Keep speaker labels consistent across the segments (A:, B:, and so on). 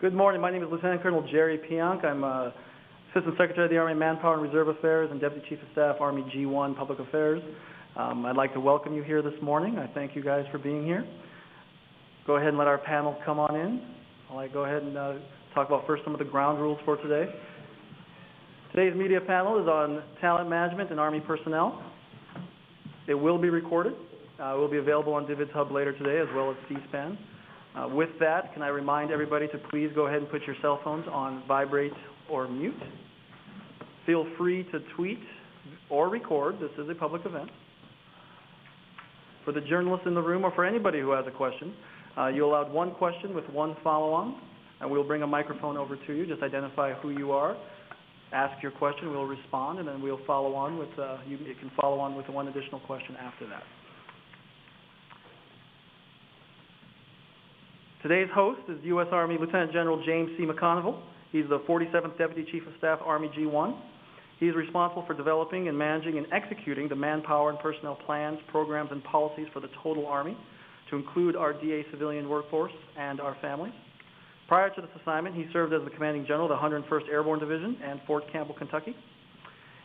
A: Good morning. My name is Lieutenant Colonel Jerry Pionk. I'm Assistant Secretary of the Army Manpower and Reserve Affairs and Deputy Chief of Staff, Army G1 Public Affairs. I'd like to welcome you here this morning. I thank you guys for being here. Go ahead and let our panel come on in. I'll go ahead and talk about first some of the ground rules for today. Today's media panel is on talent management and Army personnel. It will be recorded. It will be available on Divids Hub later today as well as C-SPAN. With that, can I remind everybody to please go ahead and put your cell phones on vibrate or mute. Feel free to tweet or record. This is a public event. For the journalists in the room or for anybody who has a question, you're allowed one question with one follow-on, and we'll bring a microphone over to you. Just identify who you are, ask your question, we'll respond, and then we'll follow on with, you can follow on with one additional question after that. Today's host is U.S. Army Lieutenant General James C. McConville. He's the 47th Deputy Chief of Staff, Army G1. He's responsible for developing and managing and executing the manpower and personnel plans, programs, and policies for the total Army, to include our DA civilian workforce and our families. Prior to this assignment, he served as the Commanding General of the 101st Airborne Division and Fort Campbell, Kentucky.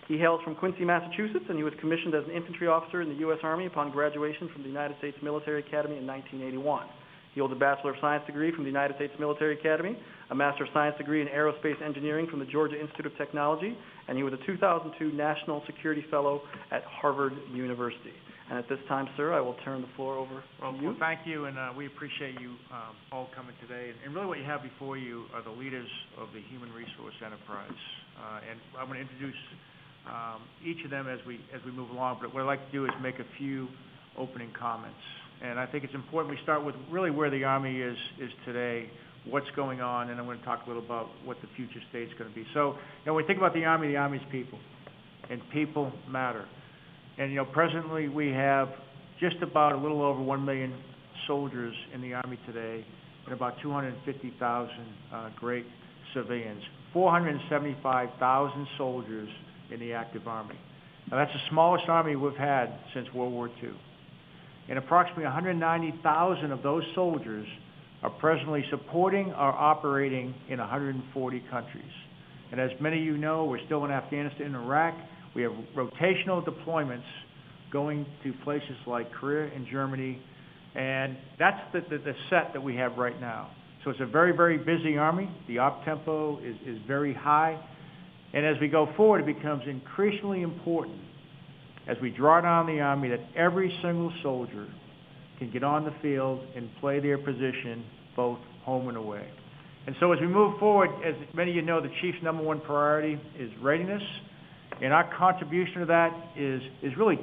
A: He hails from Quincy, Massachusetts, and he was commissioned as an infantry officer in the U.S. Army upon graduation from the United States Military Academy in 1981. He holds a Bachelor of Science degree from the United States Military Academy, a Master of Science degree in Aerospace Engineering from the Georgia Institute of Technology, and he was a 2002 National Security Fellow at Harvard University. And at this time, sir, I will turn the floor over to you.
B: Well, thank you, and we appreciate you all coming today. And really what you have before you are the leaders of the human resource enterprise. And I'm going to introduce each of them as we move along, but what I'd like to do is make a few opening comments. And I think it's important we start with really where the Army is today, what's going on, and I'm going to talk a little about what the future state is going to be. So, when we think about the Army's people, and people matter. And, presently we have just about a little over 1 million soldiers in the Army today, and about 250,000 great civilians, 475,000 soldiers in the active Army. Now, that's the smallest Army we've had since World War II. And approximately 190,000 of those soldiers are presently supporting or operating in 140 countries. And as many of you know, we're still in Afghanistan and Iraq. We have rotational deployments going to places like Korea and Germany, and that's the set that we have right now. So it's a very, very busy Army. The op tempo is very high. And as we go forward, it becomes increasingly important as we draw down the Army that every single soldier can get on the field and play their position both home and away. And so as we move forward, as many of you know, the Chief's #1 priority is readiness. And our contribution to that is really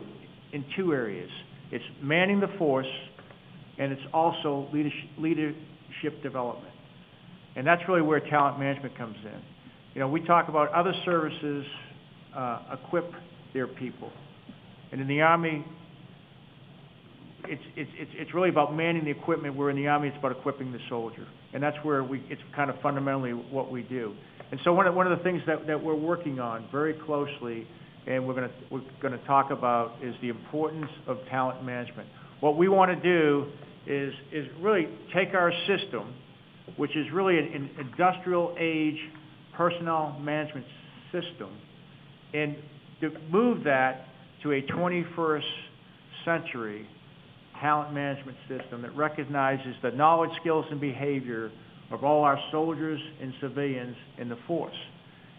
B: in two areas. It's manning the force, and it's also leadership development. And that's really where talent management comes in. We talk about other services equip their people. And in the Army, it's really about manning the equipment, where in the Army it's about equipping the soldier. And that's where it's kind of fundamentally what we do. And so one of the things that we're working on very closely, and we're going to talk about, is the importance of talent management. What we want to do is really take our system, which is really an industrial age personnel management system, and to move that to a 21st century talent management system that recognizes the knowledge, skills, and behavior of all our soldiers and civilians in the force.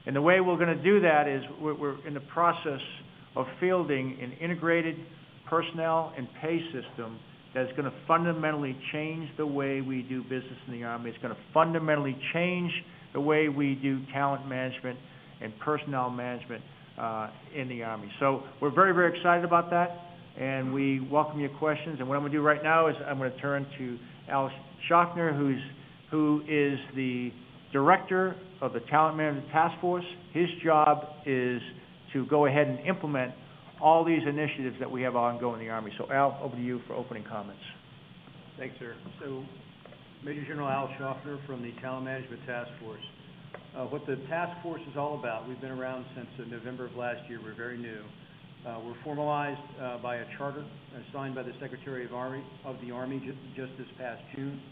B: And the way we're going to do that is we're in the process of fielding an integrated personnel and pay system that's going to fundamentally change the way we do business in the Army. It's going to fundamentally change the way we do talent management and personnel management in the Army. So we're very, very excited about that, and we welcome your questions. And what I'm going to do right now is I'm going to turn to Shoffner, who is the Director of the Talent Management Task Force. His job is to go ahead and implement all these initiatives that we have ongoing in the Army. So Al, over to you for opening comments.
C: Thanks, sir. So Major General Al Shoffner from the Talent Management Task Force. What the task force is all about, we've been around since November of last year. We're very new. We're formalized by a charter signed by the Secretary of the Army just this past June.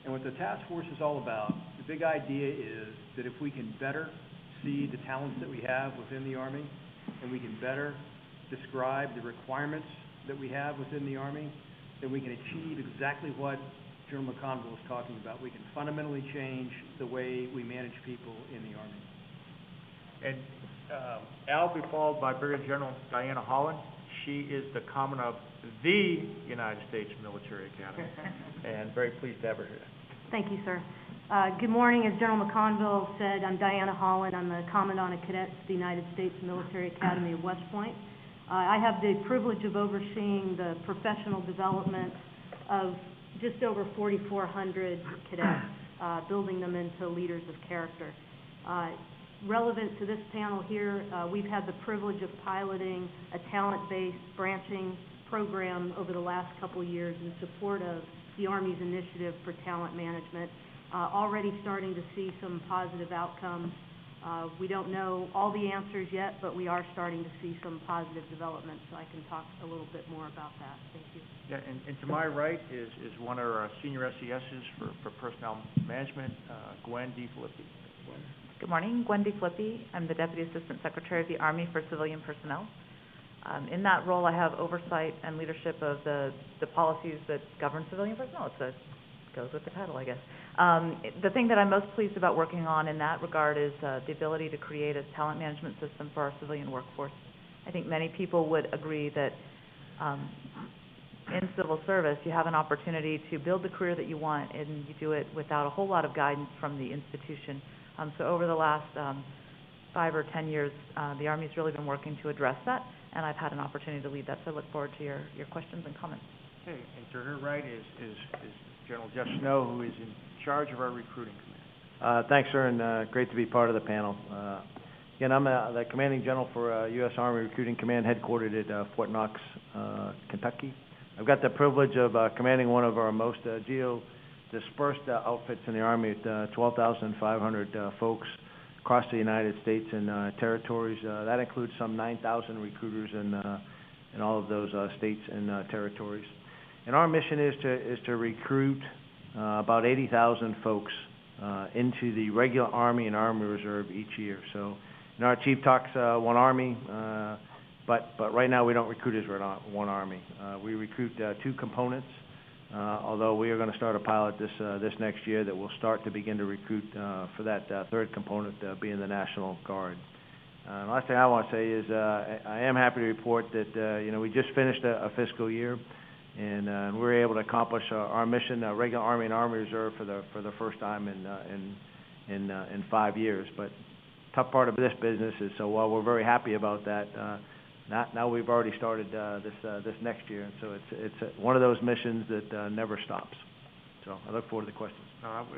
C: And what the task force is all about, the big idea is that if we can better see the talents that we have within the Army, and we can better describe the requirements that we have within the Army, then we can achieve exactly what General McConville was talking about. We can fundamentally change the way we manage people in the Army.
B: And Al will be followed by Brigadier General Diana Holland. She is the Commandant of the United States Military Academy, and very pleased to have her here.
D: Thank you, sir. Good morning. As General McConville said, I'm Diana Holland. I'm the Commandant of Cadets of the United States Military Academy of West Point. I have the privilege of overseeing the professional development of just over 4,400 cadets, building them into leaders of character. Relevant to this panel here, we've had the privilege of piloting a talent-based branching program over the last couple years in support of the Army's initiative for talent management. Already starting to see some positive outcomes. We don't know all the answers yet, but we are starting to see some positive developments, so I can talk a little bit more about that. Thank you.
B: Yeah, and to my right is one of our senior SESs for personnel management, Gwen D. Filippi. Gwen.
E: Good morning, Gwen D. Filippi. I'm the Deputy Assistant Secretary of the Army for Civilian Personnel. In that role, I have oversight and leadership of the policies that govern civilian personnel. It goes with the title, I guess. The thing that I'm most pleased about working on in that regard is the ability to create a talent management system for our civilian workforce. I think many people would agree that in civil service, you have an opportunity to build the career that you want, and you do it without a whole lot of guidance from the institution. So over the last 5 or 10 years, the Army's really been working to address that, and I've had an opportunity to lead that, so I look forward to your questions and comments.
B: Okay, and to her right is General Jeff Snow, who is in charge of our recruiting command.
F: Thanks, sir, and great to be part of the panel. Again, I'm the Commanding General for U.S. Army Recruiting Command, headquartered at Fort Knox, Kentucky. I've got the privilege of commanding one of our most geo-dispersed outfits in the Army at 12,500 folks across the United States and territories. That includes some 9,000 recruiters in all of those states and territories. And our mission is to recruit about 80,000 folks into the regular Army and Army Reserve each year. So, our chief talks one Army, but right now we don't recruit as one Army. We recruit 2 components. Although we are going to start a pilot this next year that will start to begin to recruit for that 3rd component, being the National Guard. The last thing I want to say is I am happy to report that we just finished a fiscal year, and we were able to accomplish our mission, regular Army and Army Reserve, for the first time in 5 years. But tough part of this business is, so while we're very happy about that, now we've already started this next year, and so it's one of those missions that never stops. So I look forward to the questions.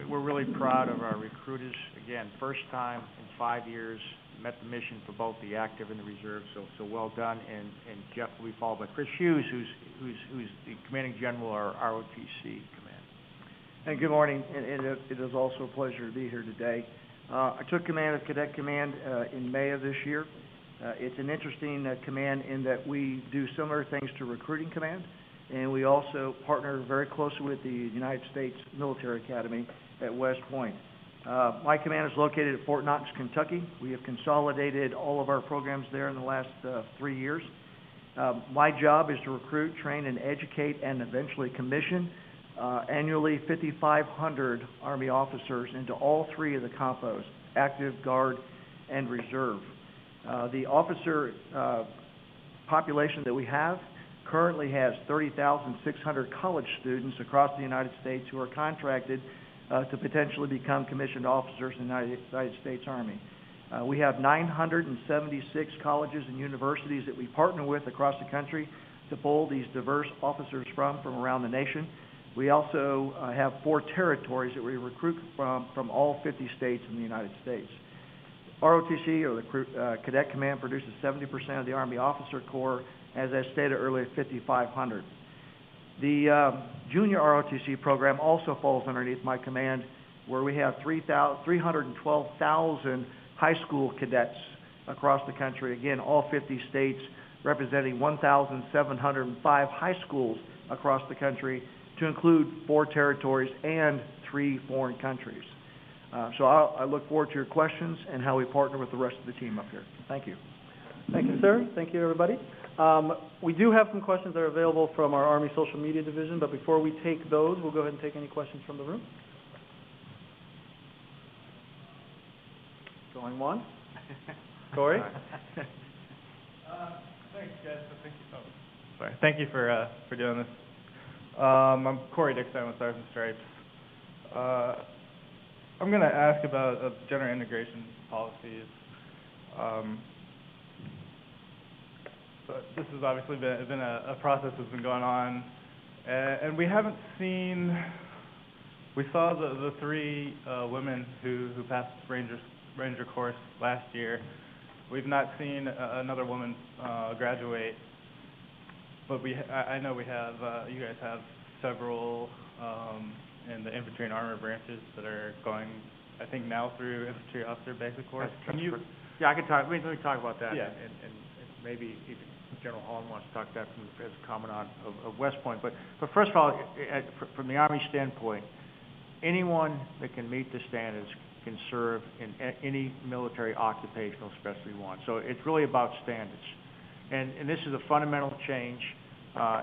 B: We're really proud of our recruiters. Again, first time in 5 years, met the mission for both the active and the reserve. So well done. And Jeff will be followed by Chris Hughes, who's the Commanding General of our ROTC command.
G: And good morning. And it is also a pleasure to be here today. I took command of Cadet Command in May of this year. It's an interesting command in that we do similar things to Recruiting Command, and we also partner very closely with the United States Military Academy at West Point. My command is located at Fort Knox, Kentucky. We have consolidated all of our programs there in the last 3 years. My job is to recruit, train, and educate, and eventually commission annually 5,500 Army officers into all 3 of the compos, active, guard, and reserve. The officer population that we have currently has 30,600 college students across the United States who are contracted to potentially become commissioned officers in the United States Army. We have 976 colleges and universities that we partner with across the country to pull these diverse officers from around the nation. We also have 4 territories that we recruit from all 50 states in the United States. ROTC, or the Cadet Command, produces 70% of the Army Officer Corps, as I stated earlier, 5,500. The Junior ROTC program also falls underneath my command, where we have 312,000 high school cadets across the country, again, all 50 states, representing 1,705 high schools across the country, to include 4 territories and 3 foreign countries. So I look forward to your questions and how we partner with the rest of the team up here. Thank you.
A: Thank you, sir. Thank you, everybody. We do have some questions that are available from our Army social media division, but before we take those, we'll go ahead and take any questions from the room. Going once. Corey?
H: Thanks, guys. Thank you for doing this. I'm Corey Dixon with Stars and Stripes. I'm going to ask about gender integration policies. But this has obviously been a process that's been going on, and we haven't seen. We saw the three women who passed Ranger course last year. We've not seen another woman graduate, but I know we have. You guys have several in the infantry and armor branches that are going, I think, now through infantry officer basic course.
B: Can you? Yeah, I can talk. Let me talk about that.
H: Yeah.
B: And maybe even General Holland wants to talk to that as a commandant of West Point. But first of all, from the Army standpoint, anyone that can meet the standards can serve in any military occupational specialty one. So it's really about standards. And this is a fundamental change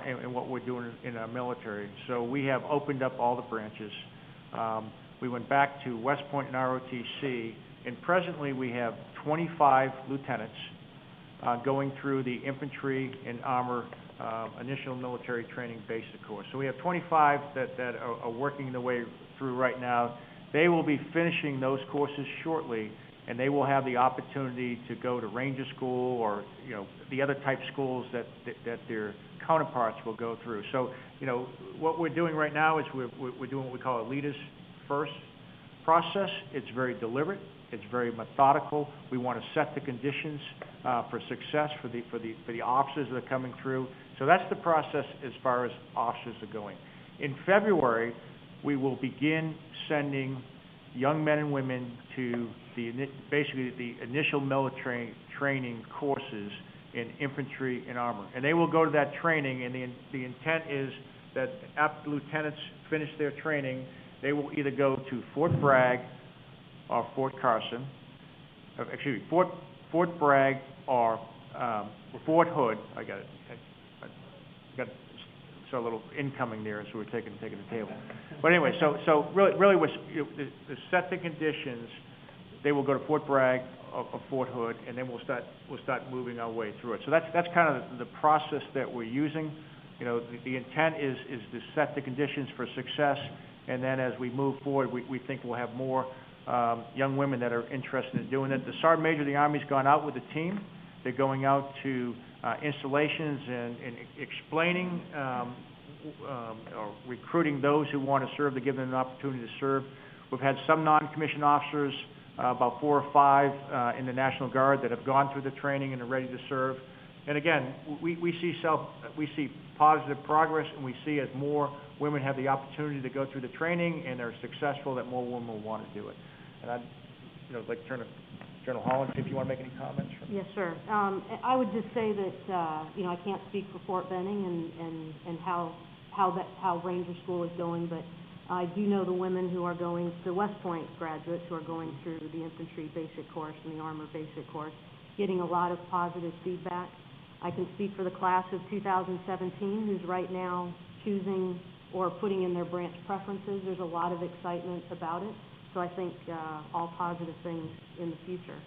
B: in what we're doing in our military. So we have opened up all the branches. We went back to West Point and ROTC, and presently we have 25 lieutenants going through the infantry and armor initial military training basic course. So we have 25 that are working their way through right now. They will be finishing those courses shortly, and they will have the opportunity to go to Ranger School or, you know, the other type schools that their counterparts will go through. So, you know, what we're doing right now is we're doing what we call a leaders first process. It's very deliberate. It's very methodical. We want to set the conditions for success for the officers that are coming through. So that's the process as far as officers are going. In February, we will begin sending young men and women to basically the initial military training courses in infantry and armor. And they will go to that training, and the intent is that after lieutenants finish their training, they will either go to Fort Bragg or Fort Carson, Fort Bragg or Fort Hood. I got a little incoming there, so we're taking the table. But anyway, so really to set the conditions, they will go to Fort Bragg or Fort Hood, and then we'll start moving our way through it. So that's kind of the process that we're using. You know, the intent is to set the conditions for success, and then as we move forward, we think we'll have more young women that are interested in doing it. The Sergeant Major of the Army's gone out with a team. They're going out to installations and explaining or recruiting those who want to serve, to give them an opportunity to serve. We've had some non-commissioned officers, about 4 or 5 in the National Guard that have gone through the training and are ready to serve. And again, we see positive progress, and we see as more women have the opportunity to go through the training and they're successful, that more women will want to do it. And I'd like to turn to General Holland, see if you want to make any comments.
D: Yes, sir. I would just say that I can't speak for Fort Benning and how Ranger School is going, but I do know the women who are going, the West Point graduates who are going through the infantry basic course and the armor basic course, getting a lot of positive feedback. I can speak for the class of 2017, who's right now choosing or putting in their branch preferences. There's a lot of excitement about it. So I think all positive things in the future.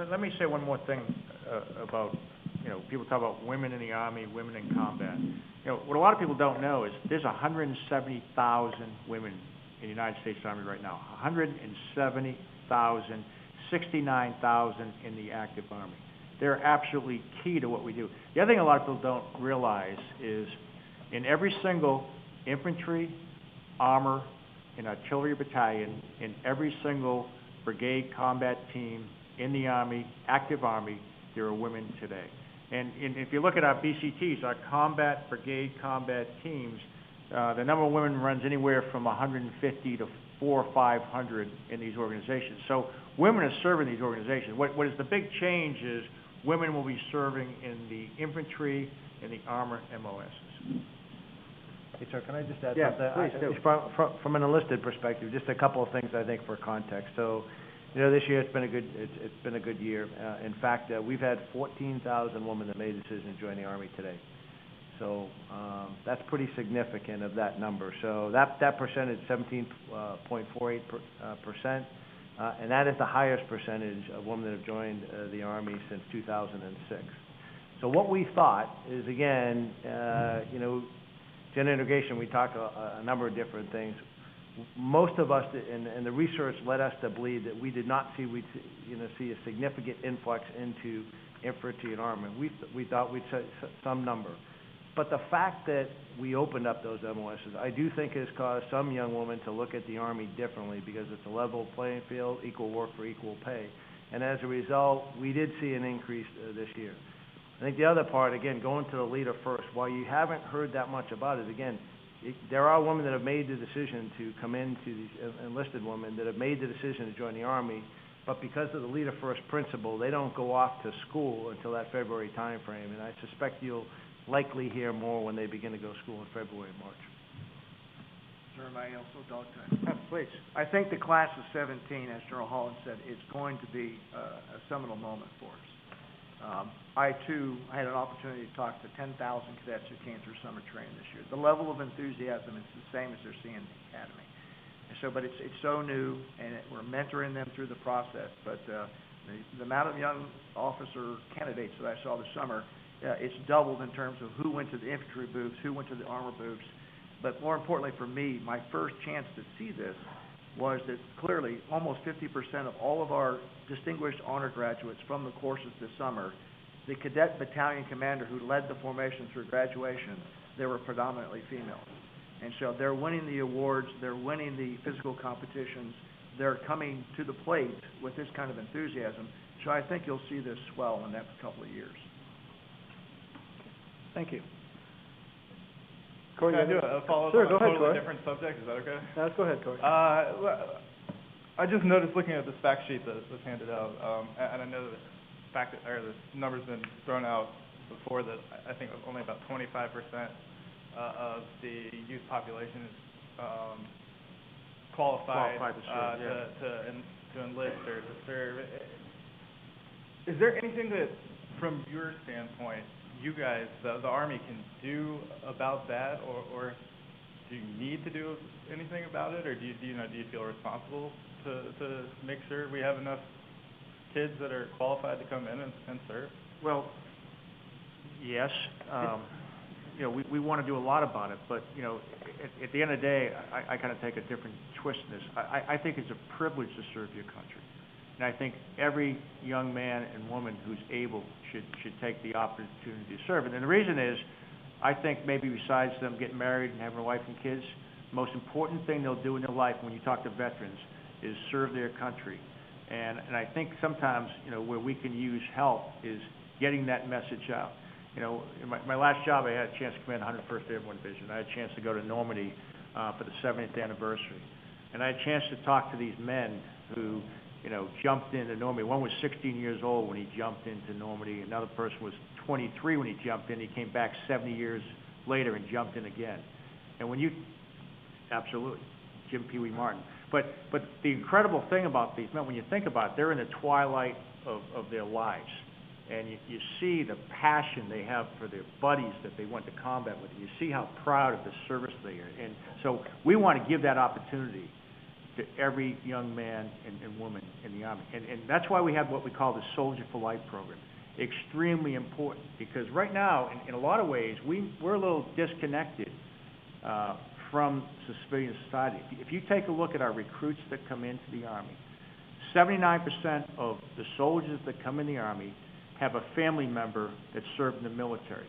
B: Let me say one more thing about, people talk about women in the Army, women in combat. What a lot of people don't know is there's 170,000 women in the United States Army right now. 170,000, 69,000 in the active Army. They're absolutely key to what we do. The other thing a lot of people don't realize is in every single infantry, armor, and artillery battalion, in every single brigade combat team in the Army, active Army, there are women today. And if you look at our BCTs, our combat brigade combat teams, the number of women runs anywhere from 150 to 400 or 500 in these organizations. So women are serving these organizations. What is the big change is women will be serving in the infantry and the armor MOSs.
F: Hey, sir, can I just add
G: Yeah,
F: something?
G: please do.
F: From an enlisted perspective, just a couple of things I think for context. So, this year it's been a good year. In fact, we've had 14,000 women that made a decision to join the Army today. So, that's pretty significant of that number. So that percentage, 17.48%, and that is the highest percentage of women that have joined the Army since 2006. So what we thought is, again, gender integration, we talk a number of different things. Most of us, and the research led us to believe that we did not see a significant influx into infantry and armament. We thought we'd see some number. But the fact that we opened up those MOSs, I do think has caused some young women to look at the Army differently because it's a level playing field, equal work for equal pay. And as a result, we did see an increase this year. I think the other part, again, going to the leader first, while you haven't heard that much about it, again, there are women that have made the decision to come into these enlisted women that have made the decision to join the Army, but because of the leader first principle, they don't go off to school until that February time frame, and I suspect you'll likely hear more when they begin to go to school in February and March.
G: Is there anybody else with dog time? Please. I think the class of 17, as General Holland said, is going to be a seminal moment for us. I, too, had an opportunity to talk to 10,000 cadets who came through summer training this year. The level of enthusiasm is the same as they're seeing in the academy. And so, but it's so new, and we're mentoring them through the process. But the amount of young officer candidates that I saw this summer, it's doubled in terms of who went to the infantry booths, who went to the armor booths. But more importantly for me, my first chance to see this was that clearly almost 50% of all of our distinguished honor graduates from the courses this summer, the cadet battalion commander who led the formation through graduation, they were predominantly female. And so they're winning the awards, they're winning the physical competitions, they're coming to the plate with this kind of enthusiasm. So I think you'll see this swell in the next couple of years.
A: Thank you.
H: Corey, can I do a follow-up
A: Sure,
H: on
A: go
H: a
A: ahead,
H: totally
A: Corey.
H: different subject? Is that okay?
A: Let's go ahead, Corey.
H: I just noticed looking at this fact sheet that was handed out, and I know that the number's been thrown out before that I think only about 25% of the youth population is qualified to enlist or to serve. Is there anything that, from your standpoint, you guys, the Army, can do about that, or do you need to do anything about it, or do you feel responsible to make sure we have enough kids that are qualified to come in and serve?
B: Well, yes. We want to do a lot about it, but, at the end of the day, I kind of take a different twist in this. I think it's a privilege to serve your country. And I think every young man and woman who's able should take the opportunity to serve. And the reason is, I think maybe besides them getting married and having a wife and kids, the most important thing they'll do in their life when you talk to veterans is serve their country. And I think sometimes, where we can use help is getting that message out. In my last job, I had a chance to command 101st Airborne Division. I had a chance to go to Normandy for the 70th anniversary. And I had a chance to talk to these men who jumped into Normandy. One was 16 years old when he jumped into Normandy. Another person was 23 when he jumped in. He came back 70 years later and jumped in again. And absolutely, Jim Pee Wee Martin. But the incredible thing about these men, when you think about it, they're in the twilight of their lives. And you see the passion they have for their buddies that they went to combat with. You see how proud of the service they are. And so we want to give that opportunity to every young man and woman in the Army. And that's why we have what we call the Soldier for Life program. Extremely important, because right now, in a lot of ways, we're a little disconnected from civilian society. If you take a look at our recruits that come into the Army, 79% of the soldiers that come in the Army have a family member that served in the military.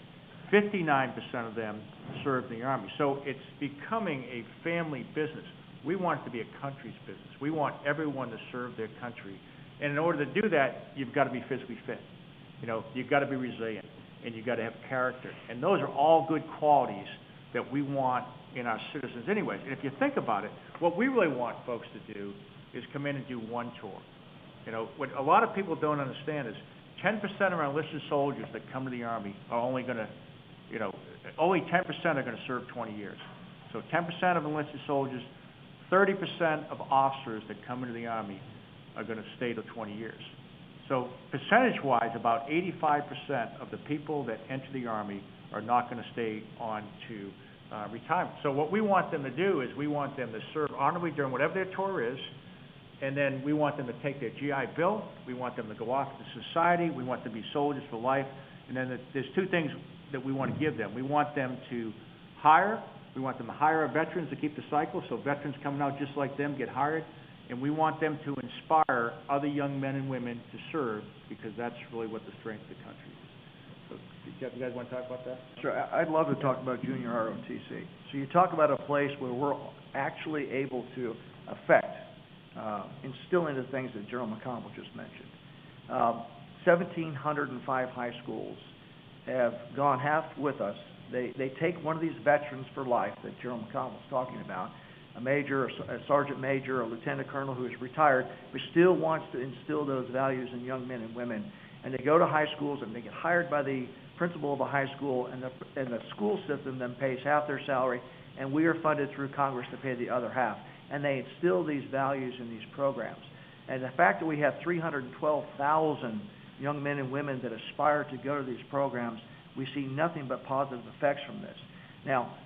B: 59% of them served in the Army. So it's becoming a family business. We want it to be a country's business. We want everyone to serve their country. And in order to do that, you've got to be physically fit. You've got to be resilient, and you've got to have character. And those are all good qualities that we want in our citizens anyways. And if you think about it, what we really want folks to do is come in and do one tour. What a lot of people don't understand is 10% of our enlisted soldiers that come to the Army are only 10% are going to serve 20 years. So 10% of enlisted soldiers, 30% of officers that come into the Army are going to stay to 20 years. So percentage-wise, about 85% of the people that enter the Army are not going to stay on to retirement. So what we want them to do is we want them to serve honorably during whatever their tour is, and then we want them to take their GI Bill, we want them to go off to society, we want them to be soldiers for life, and then there's two things that we want to give them. We want them to hire our veterans to keep the cycle, so veterans coming out just like them get hired, and we want them to inspire other young men and women to serve, because that's really what the strength of the country is. So, Jeff, you guys want to talk about that?
G: Sure. I'd love to talk about junior ROTC. So you talk about a place where we're actually able to affect, instill into things that General McConville just mentioned. 1,705 high schools have gone half with us. They take one of these veterans for life that General McConville was talking about, a major, a sergeant major, a lieutenant colonel who is retired, but still wants to instill those values in young men and women. And they go to high schools and they get hired by the principal of a high school, and the school system then pays half their salary, and we are funded through Congress to pay the other half. And they instill these values in these programs. And the fact that we have 312,000 young men and women that aspire to go to these programs, we see nothing but positive effects from this. Now,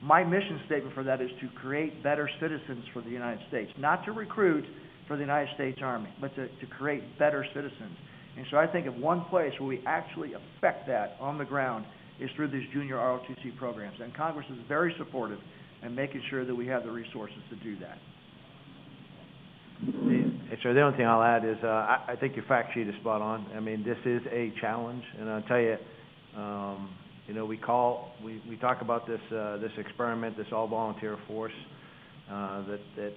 G: my mission statement for that is to create better citizens for the United States, not to recruit for the United States Army, but to create better citizens. And so I think of one place where we actually affect that on the ground is through these junior ROTC programs. And Congress is very supportive in making sure that we have the resources to do that.
F: So the only thing I'll add is I think your fact sheet is spot on. I mean, this is a challenge, and I'll tell you, you know, we talk about this experiment, this all-volunteer force, that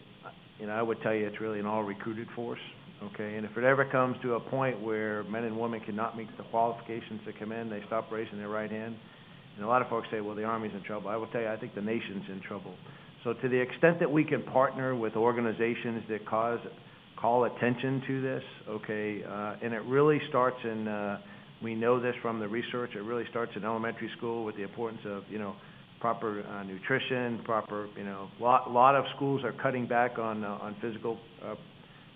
F: you know, I would tell you it's really an all-recruited force, okay? And if it ever comes to a point where men and women cannot meet the qualifications to come in, they stop raising their right hand. And a lot of folks say, well, the Army's in trouble. I will tell you, I think the nation's in trouble. So to the extent that we can partner with organizations that call attention to this, okay, and it really starts in, we know this from the research, it really starts in elementary school with the importance of, you know, proper nutrition, proper, you know, lot of schools are cutting back on physical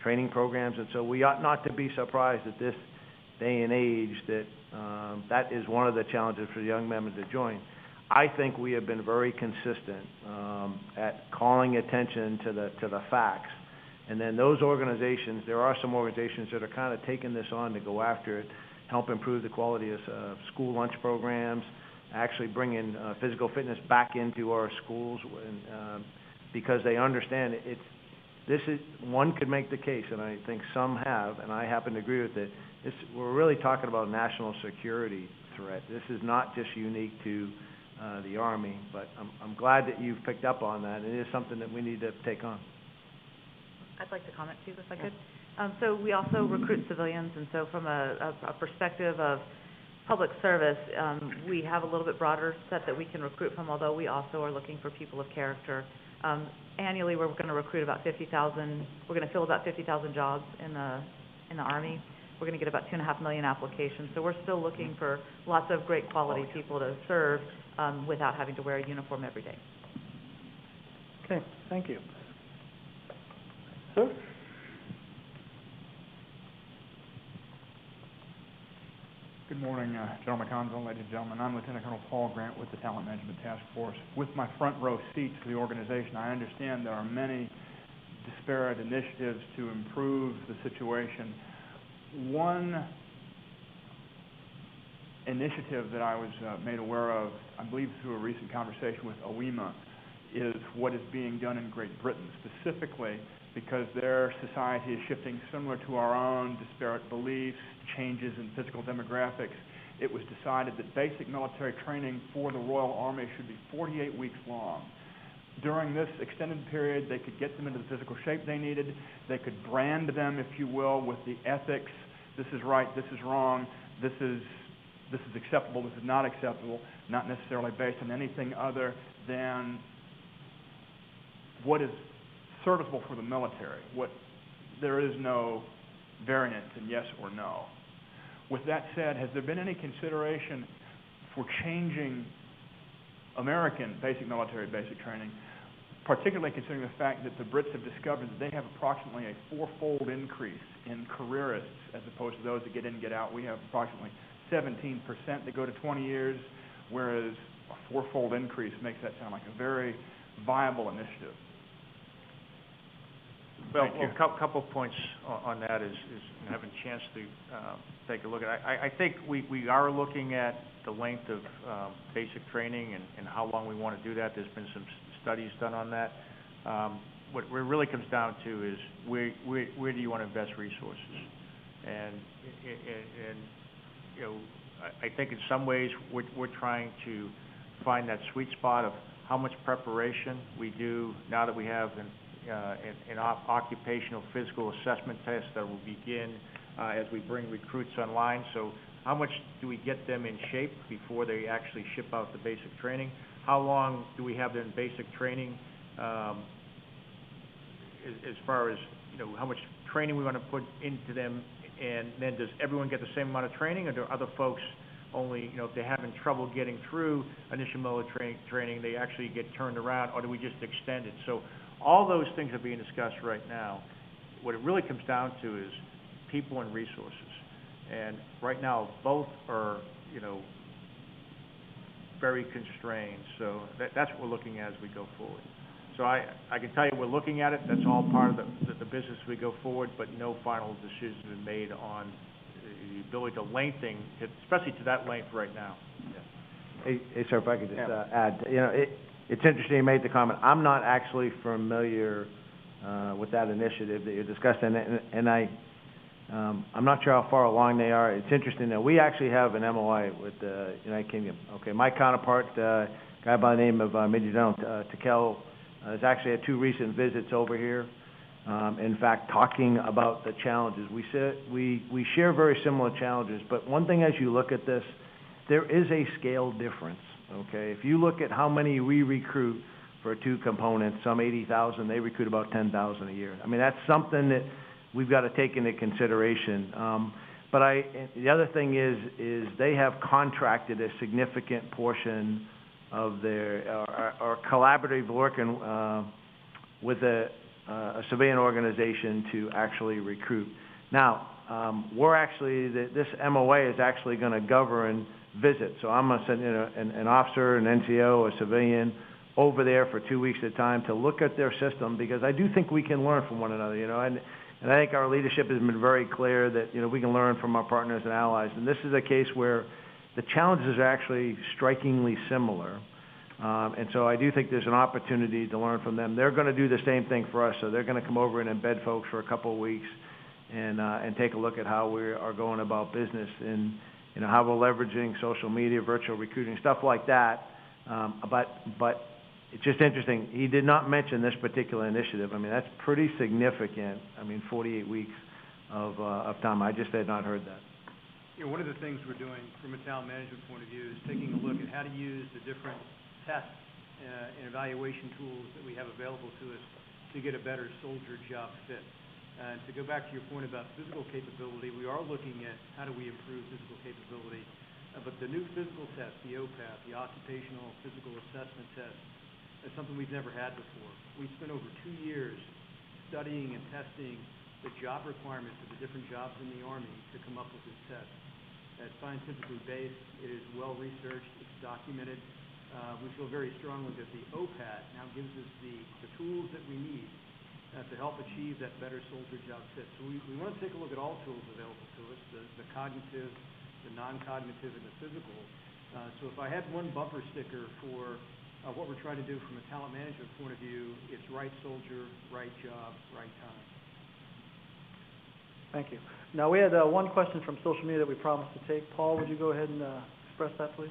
F: training programs, and so we ought not to be surprised at this day and age that that is one of the challenges for young men to join. I think we have been very consistent at calling attention to the facts. And then those organizations, there are some organizations that are kind of taking this on to go after it, help improve the quality of school lunch programs, actually bringing physical fitness back into our schools, because they understand this is, one could make the case, and I think some have, and I happen to agree with it, we're really talking about a national security threat. This is not just unique to the Army, but I'm glad that you've picked up on that. It is something that we need to take on.
E: I'd like to comment too, if I could. So we also recruit civilians, and so from a perspective of public service, we have a little bit broader set that we can recruit from, although we also are looking for people of character. Annually, we're going to recruit about 50,000, we're going to fill about 50,000 jobs in the Army. We're going to get about 2.5 million applications, so we're still looking for lots of great quality people to serve without having to wear a uniform every day.
A: Okay, thank you. Sir?
I: Good morning, General McConville, ladies and gentlemen. I'm Lieutenant Colonel Paul Grant with the Talent Management Task Force. With my front row seat to the organization, I understand there are many disparate initiatives to improve the situation. One initiative that I was made aware of, I believe through a recent conversation with AUSA, is what is being done in Great Britain, specifically because their society is shifting similar to our own, disparate beliefs, changes in physical demographics. It was decided that basic military training for the Royal Army should be 48 weeks long. During this extended period, they could get them into the physical shape they needed. They could brand them, if you will, with the ethics. This is right, this is wrong, this is acceptable, this is not acceptable, not necessarily based on anything other than what is serviceable for the military. There is no variance in yes or no. With that said, has there been any consideration for changing American basic military basic training, particularly considering the fact that the Brits have discovered that they have approximately a fourfold increase in careerists as opposed to those that get in and get out. We have approximately 17% that go to 20 years, whereas a fourfold increase makes that sound like a very viable initiative.
B: Well, a couple of points on that is having a chance to take a look at it. I think we are looking at the length of basic training and how long we want to do that. There's been some studies done on that. What it really comes down to is where do you want to invest resources? And you know, I think in some ways we're trying to find that sweet spot of how much preparation we do now that we have an occupational physical assessment test that will begin as we bring recruits online. So how much do we get them in shape before they actually ship out the basic training? How long do we have them in basic training as far as, you know, how much training we want to put into them, and then does everyone get the same amount of training, or do other folks only, you know, if they're having trouble getting through initial military training, they actually get turned around, or do we just extend it? So all those things are being discussed right now. What it really comes down to is people and resources. And right now, both are, you know, very constrained. So that's what we're looking at as we go forward. So I can tell you we're looking at it. That's all part of the business as we go forward, but no final decision has been made on the ability to lengthen, especially to that length right now.
F: Yeah. Hey, sir, if I could just add, you know, it's interesting you made the comment. I'm not actually familiar with that initiative that you're discussing, and I'm not sure how far along they are. It's interesting that we actually have an MOI with the United Kingdom. Okay, my counterpart, a guy by the name of Major General Tikel, has actually had 2 recent visits over here. In fact, talking about the challenges. We share very similar challenges, but one thing as you look at this, there is a scale difference. Okay, if you look at how many we recruit for 2 components, some 80,000, they recruit about 10,000 a year. I mean, that's something that we've got to take into consideration. But the other thing is they have contracted a significant portion of their or collaborative working with a civilian organization to actually recruit. Now, we're actually this MOA is actually going to govern visits. So I'm going to send an officer, an NCO, a civilian over there for 2 weeks at a time to look at their system, because I do think we can learn from one another. You know, and I think our leadership has been very clear that, you know, we can learn from our partners and allies. And this is a case where the challenges are actually strikingly similar. And so I do think there's an opportunity to learn from them. They're going to do the same thing for us. So they're going to come over and embed folks for a couple of weeks and take a look at how we are going about business and, you know, how we're leveraging social media, virtual recruiting, stuff like that. But it's just interesting. He did not mention this particular initiative. I mean, that's pretty significant. I mean, 48 weeks of time. I just had not heard that.
C: You know, one of the things we're doing from a talent management point of view is taking a look at how to use the different tests and evaluation tools that we have available to us to get a better soldier job fit. And to go back to your point about physical capability, we are looking at how do we improve physical capability. But the new physical test, the OPAT, the Occupational Physical Assessment Test, is something we've never had before. We spent over 2 years studying and testing the job requirements of the different jobs in the Army to come up with this test. It's scientifically based, it is well researched, it's documented. We feel very strongly that the OPAT now gives us the tools that we need to help achieve that better soldier job fit. So we want to take a look at all tools available to us, the cognitive, the non-cognitive, and the physical. So if I had one bumper sticker for what we're trying to do from a talent management point of view, it's right soldier, right job, right time.
A: Thank you. Now, we had one question from social media that we promised to take. Paul, would you go ahead and express that, please?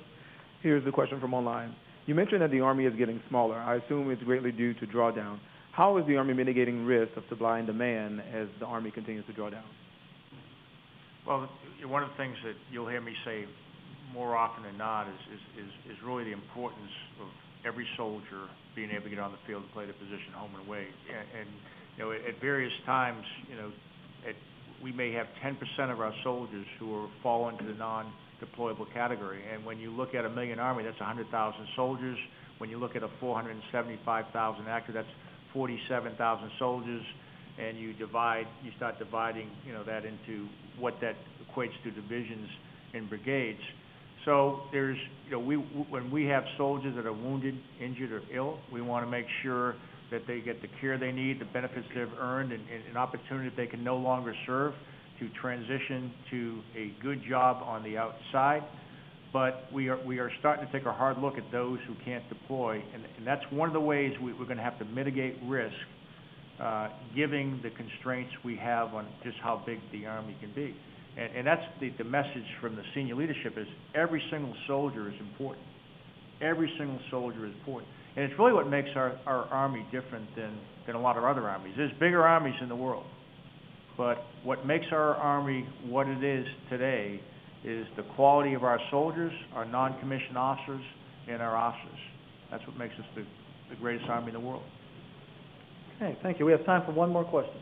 J: Here's the question from online. You mentioned that the Army is getting smaller. I assume it's greatly due to drawdown. How is the Army mitigating risk of supply and demand as the Army continues to draw down?
B: Well, one of the things that you'll hear me say more often than not is really the importance of every soldier being able to get on the field and play the position home and away. And you know, at various times, you know, we may have 10% of our soldiers who fall into the deployable category. And when you look at a million Army, that's 100,000 soldiers. When you look at a 475,000 active, that's 47,000 soldiers. And you start dividing, that into what that equates to divisions and brigades. So there's, when we have soldiers that are wounded, injured, or ill, we want to make sure that they get the care they need, the benefits they've earned, and an opportunity that they can no longer serve to transition to a good job on the outside. But we are starting to take a hard look at those who can't deploy, and that's one of the ways we're going to have to mitigate risk, given the constraints we have on just how big the Army can be. And that's the message from the senior leadership is every single soldier is important. Every single soldier is important. And it's really what makes our Army different than a lot of other armies. There's bigger armies in the world. But what makes our Army what it is today is the quality of our soldiers, our non-commissioned officers, and our officers. That's what makes us the greatest Army in the world.
A: Okay, thank you. We have time for one more question.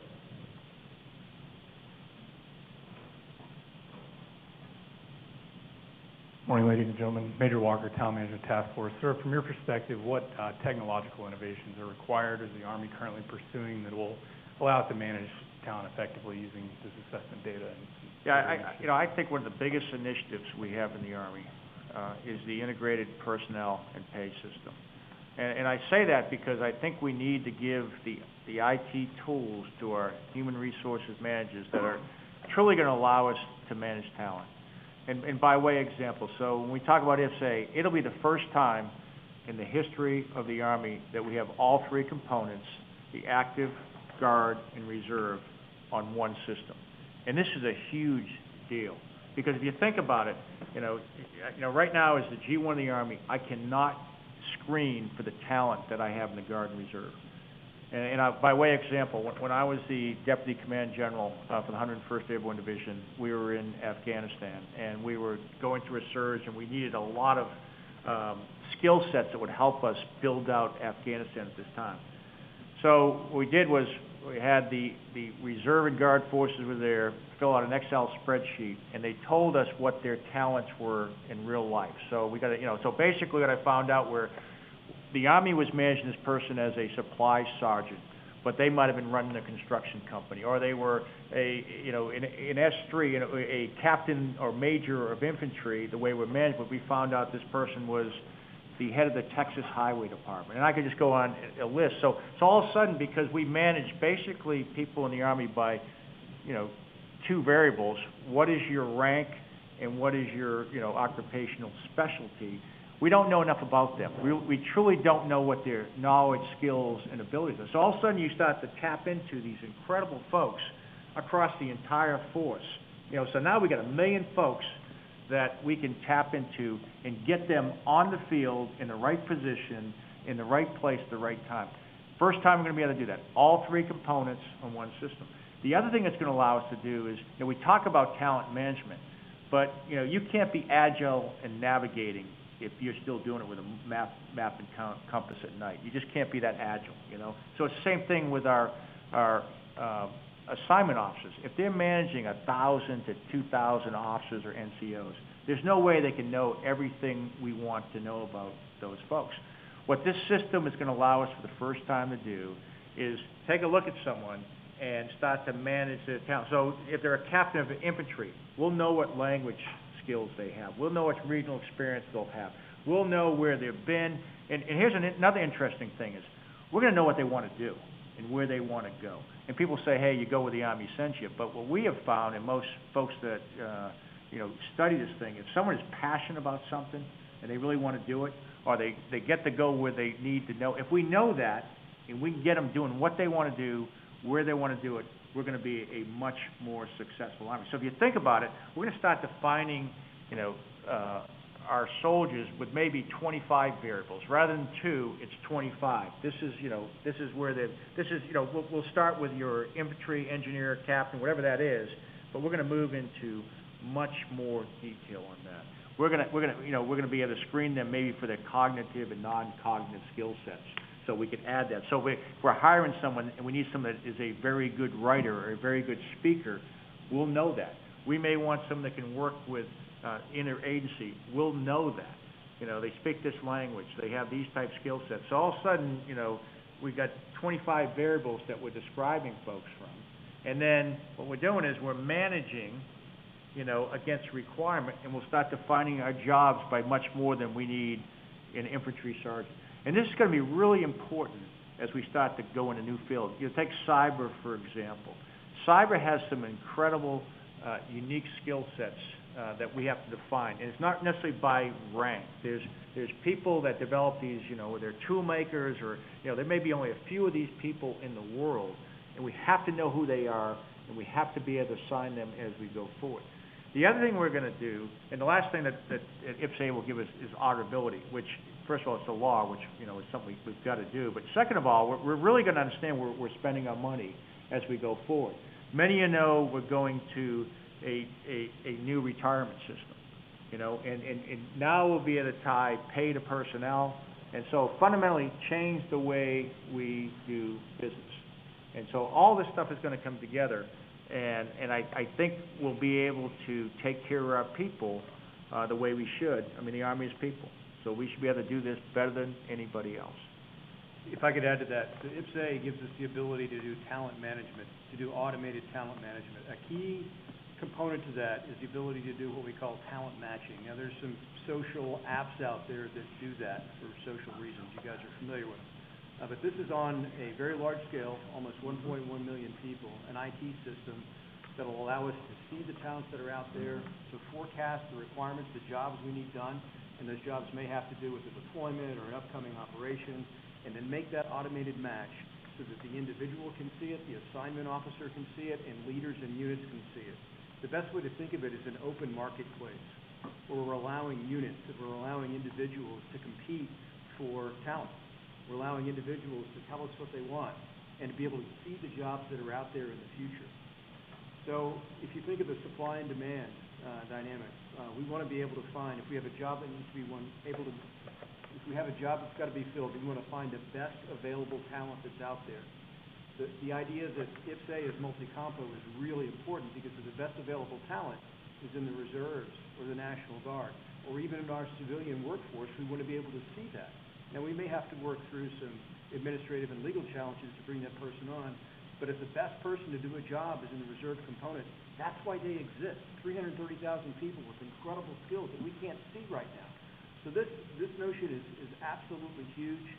K: Morning, ladies and gentlemen. Major Walker, Talent Management Task Force. Sir, from your perspective, what technological innovations are required, or is the Army currently pursuing that will allow it to manage talent effectively using this assessment data?
B: I think one of the biggest initiatives we have in the Army is the integrated personnel and pay system. And I say that because I think we need to give the IT tools to our human resources managers that are truly going to allow us to manage talent. And by way of example, so when we talk about IFSA, it'll be the first time in the history of the Army that we have all three components, the active, guard, and reserve, on one system. And this is a huge deal. Because if you think about it, right now as the G1 of the Army, I cannot screen for the talent that I have in the Guard and Reserve. And by way of example, when I was the Deputy Command General for the 101st Airborne Division, we were in Afghanistan, and we were going through a surge, and we needed a lot of skill sets that would help us build out Afghanistan at this time. So what we did was we had the Reserve and Guard forces were there, fill out an Excel spreadsheet, and they told us what their talents were in real life. So we got so basically what I found out were the Army was managing this person as a supply sergeant, but they might have been running a construction company, or they were in S3, a captain or major of infantry, the way we're managed, but we found out this person was the head of the Texas Highway Department. And I could just go on a list. So all of a sudden, because we manage basically people in the Army by, two variables, what is your rank and what is your, occupational specialty, we don't know enough about them. We truly don't know what their knowledge, skills, and abilities are. So all of a sudden you start to tap into these incredible folks across the entire force. So now we got 1 million folks that we can tap into and get them on the field in the right position, in the right place, at the right time. First time we're going to be able to do that. All three components on one system. The other thing that's going to allow us to do is, we talk about talent management, but, you can't be agile and navigating if you're still doing it with a map and compass at night. You just can't be that agile, So it's the same thing with our assignment officers. If they're managing 1,000 to 2,000 officers or NCOs, there's no way they can know everything we want to know about those folks. What this system is going to allow us for the first time to do is take a look at someone and start to manage their talent. So if they're a captain of infantry, we'll know what language skills they have. We'll know what regional experience they'll have. We'll know where they've been. And here's another interesting thing is we're going to know what they want to do and where they want to go. And people say, hey, you go where the Army sends you. But what we have found, and most folks that study this thing, if someone is passionate about something and they really want to do it, or they get to go where they need to know, if we know that and we can get them doing what they want to do, where they want to do it, we're going to be a much more successful Army. So if you think about it, we're going to start defining, our soldiers with maybe 25 variables. Rather than 2, it's 25. This is where we'll start with your infantry, engineer, captain, whatever that is, but we're going to move into much more detail on that. We're going to be able to screen them maybe for their cognitive and non-cognitive skill sets. So we can add that. So if we're hiring someone and we need someone that is a very good writer or a very good speaker, we'll know that. We may want someone that can work with interagency will know that. You know, they speak this language, they have these type skill sets. So all of a sudden, you know, we've got 25 variables that we're describing folks from. And then what we're doing is we're managing, you know, against requirement, and we'll start defining our jobs by much more than we need an infantry sergeant. And this is going to be really important as we start to go into new fields. You know, take cyber, for example. Cyber has some incredible, unique skill sets that we have to define, and it's not necessarily by rank. There's people that develop these, you know, they're tool makers, or, you know, there may be only a few of these people in the world, and we have to know who they are, and we have to be able to assign them as we go forward. The other thing we're going to do, and the last thing that IPSA will give us, is auditability, which, first of all, it's the law, which, you know, is something we've got to do. But second of all, we're really going to understand where we're spending our money as we go forward. Many of you know we're going to a new retirement system, you know, and now we'll be able to tie pay to personnel, and so fundamentally change the way we do business. And so all this stuff is going to come together, and I think we'll be able to take care of our people the way we should. I mean, the Army is people, so we should be able to do this better than anybody else.
C: If I could add to that, the IPSA gives us the ability to do talent management, to do automated talent management. A key component to that is the ability to do what we call talent matching. Now, there's some social apps out there that do that for social reasons. You guys are familiar with them. But this is on a very large scale, almost 1.1 million people, an IT system that will allow us to see the talents that are out there, to forecast the requirements, the jobs we need done, and those jobs may have to do with a deployment or an upcoming operation, and then make that automated match so that the individual can see it, the assignment officer can see it, and leaders and units can see it. The best way to think of it is an open marketplace where we're allowing units, that we're allowing individuals to compete for talent. We're allowing individuals to tell us what they want and to be able to see the jobs that are out there in the future. So if you think of the supply and demand dynamic, we want to be able to find, if we have a job that needs to be if we have a job that's got to be filled, we want to find the best available talent that's out there. The idea that IPSA is multi-compo is really important because the best available talent is in the reserves or the National Guard, or even in our civilian workforce. We want to be able to see that. Now, we may have to work through some administrative and legal challenges to bring that person on, but if the best person to do a job is in the reserve component, that's why they exist. 330,000 people with incredible skills that we can't see right now. So this notion is absolutely huge.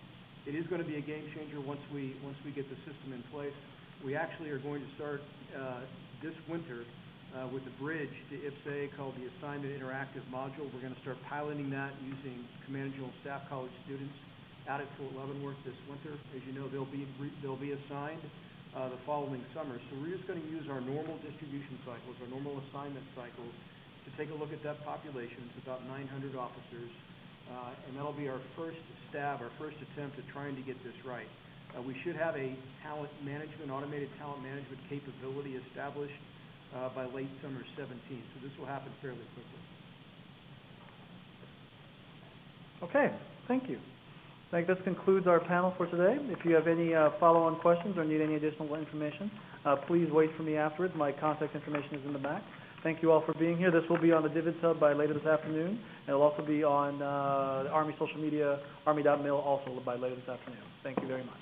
C: It is going to be a game changer once we get the system in place. We actually are going to start this winter with a bridge to IPSA called the Assignment Interactive Module. We're going to start piloting that using Command and General Staff College students out at Fort Leavenworth this winter. As you know, they'll be assigned the following summer. So we're just going to use our normal distribution cycles, our normal assignment cycles, to take a look at that population. It's about 900 officers. And that'll be our first stab, our first attempt at trying to get this right. We should have a talent management, automated talent management capability established by late summer 17. So this will happen fairly quickly.
A: Okay, thank you. I think this concludes our panel for today. If you have any follow-on questions or need any additional information, please wait for me afterwards. My contact information is in the back. Thank you all for being here. This will be on the Divid Hub by later this afternoon, and it'll also be on Army social media, army.mil, also by later this afternoon. Thank you very much.